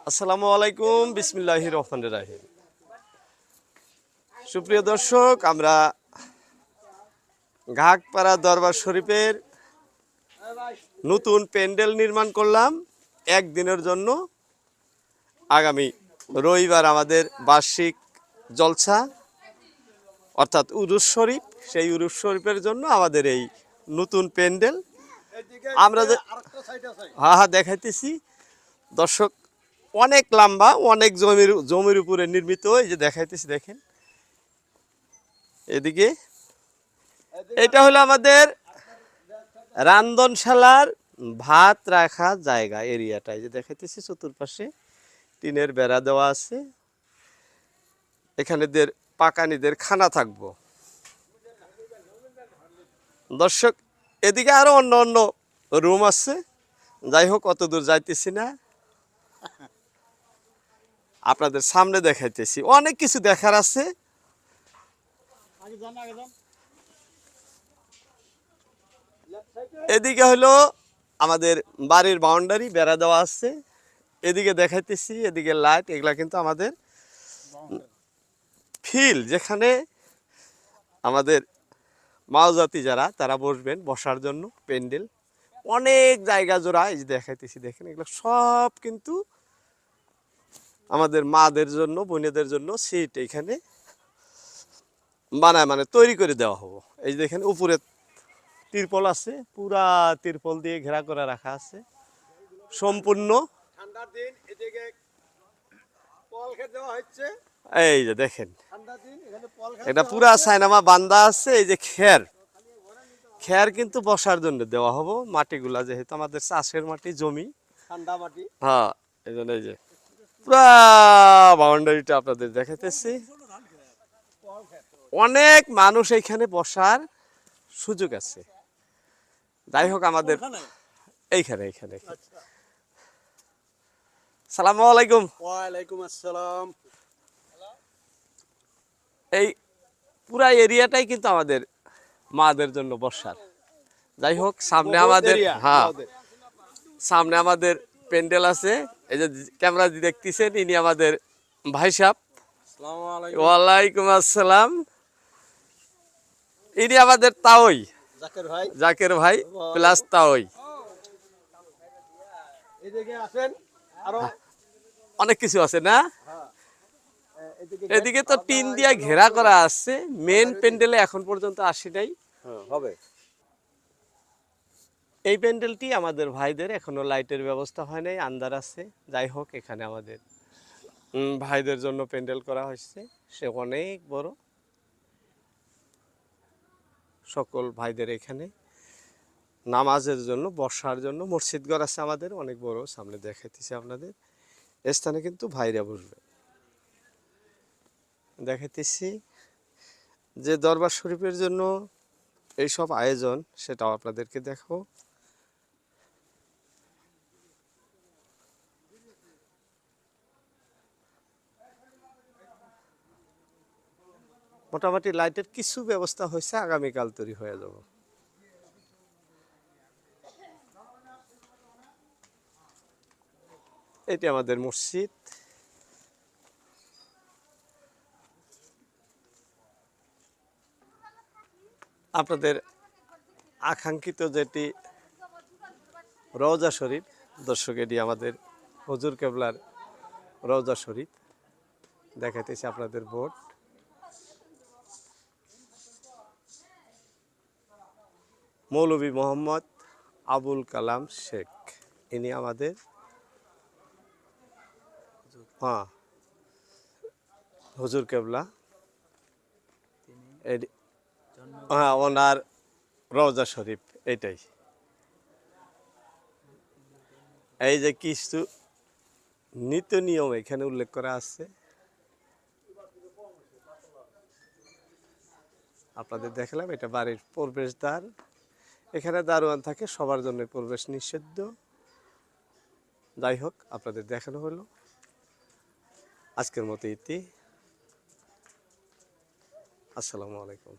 আসসালামু আলাইকুম, বিসমিল্লাহির রহমানির রহিম। সুপ্রিয় দর্শক, আমরা ঘাগপাড়া দরবার শরীফের নতুন প্যান্ডেল নির্মাণ করলাম একদিনের জন্য। আগামী রবিবার আমাদের বার্ষিক জলসা অর্থাৎ উরুস শরীফ, সেই উরুস শরীফের জন্য আমাদের এই নতুন প্যান্ডেল আমরা দেখাইতেছি। দর্শক, অনেক লম্বা, অনেক জমির উপরে নির্মিত। এই যে দেখাইতেছি, দেখেন এদিকে। এটা হলো আমাদের রান্ধনশালার ভাত রাখা জায়গা এরিয়াটা। এই যে দেখাইতেছি, চতুর্পাশে টিনের বেড়া দেওয়া আছে। এখানে পাকানিদের খানা থাকবো। দর্শক, এদিকে আরো অন্য অন্য রুম আছে। যাই হোক, অত দূর যাইতেছি না, আপনাদের সামনে দেখাইতেছি। অনেক কিছু দেখার আছে। এদিকে হলো আমাদের বাড়ির বাউন্ডারি, বেড়া দেওয়া আছে। এদিকে দেখাইতেছি, এদিকে লাইট। এগুলা কিন্তু আমাদের ফিল্ড, যেখানে আমাদের মাওজাতি যারা তারা বসবেন, বসার জন্য প্যান্ডেল অনেক জায়গা জোড়া। এই যে দেখাইতেছি, দেখেন এগুলো সব কিন্তু আমাদের মাদের জন্য, বোনেদের জন্য সিট এখানে বানায়, মানে তৈরি করে দেওয়া হবো। এই যে দেখেন, উপরে তিরপল আছে, পুরা তিরপল দিয়ে ঘেরা করে রাখা আছে সম্পূর্ণ। ঠান্ডার দিন এদিকে পল খেত দেওয়া হচ্ছে। এই যে দেখেন, ঠান্ডার দিন এখানে পল খেত এটা পুরা সাইনামা বান্ধা আছে। এই যে খের কিন্তু বসার জন্য দেওয়া হবো। মাটিগুলা যেহেতু আমাদের চাষের মাটি, জমি, ঠান্ডা মাটি। হ্যাঁ, এই জন্য এই যে পুরা বাউন্ডারিটা আপনাদের দেখাইতেছি। অনেক মানুষ এইখানে বসার সুযোগ আছে। যাই হোক, আমাদের এইখানে এইখানে সালামু আলাইকুম। ওয়ালাইকুম আসসালাম। এই পুরা এরিয়াটাই কিন্তু আমাদের মাদের জন্য বসার। যাই হোক, সামনে আমাদের, হ্যাঁ, সামনে আমাদের প্যান্ডেল আছে। এই যে ক্যামেরা দেখতেছেন, ইনি আমাদের ভাই সাহেব। আসসালামু আলাইকুম। ওয়ালাইকুম আসসালাম। ইনি আমাদের তাওই, জাকের ভাই। জাকের ভাই প্লাস তাওই। এদিকে আসেন, আরো অনেক কিছু আছে না? এদিকে এদিকে তো টিন দিয়ে ঘেরা করা আছে। মেন প্যান্ডেলে এখন পর্যন্ত আসি নাই। হবে। এই প্যান্ডেলটি আমাদের ভাইদের, এখনো লাইটের ব্যবস্থা হয় নাই, আন্দার আছে। যাই হোক, এখানে আমাদের ভাইদের জন্য প্যান্ডেল করা হয়েছে। সে অনেক বড়। সকল ভাইদের এখানে নামাজের জন্য, বসার জন্য মসজিদ ঘর আছে আমাদের অনেক বড়। সামনে দেখাইতেছি আপনাদের। এ স্থানে কিন্তু ভাইরা বসবে। দেখাইতেছি যে দরবার শরীফের জন্য এইসব আয়োজন, সেটাও আপনাদেরকে দেখাবো। মোটামুটি লাইটের কিছু ব্যবস্থা হয়েছে, আগামীকাল তৈরি হয়ে যাব। এটি আমাদের মসজিদ। আপনাদের আকাঙ্ক্ষিত যেটি রওজা শরীফ, দর্শক, এটি আমাদের হুজুর কেবলার রওজা শরীফ। দেখাইতেছি আপনাদের বোর্ড। মৌলভী মোহাম্মদ আবুল কালাম শেখ, ইনি আমাদের, হ্যাঁ, হুজুর কেবলা। হ্যাঁ, ওনার রওজা শরীফ এটাই। এই যে কিছু নীতি নিয়ম এখানে উল্লেখ করা আছে, আপনাদের দেখলাম। এটা বাড়ির প্রবেশদ্বার। এখানে দারোয়ান থাকে, সবার জন্য প্রবেশ নিষিদ্ধ। যাই হোক, আপনাদের দেখানো হলো। আজকের মতো ইতি। আসসালামু আলাইকুম।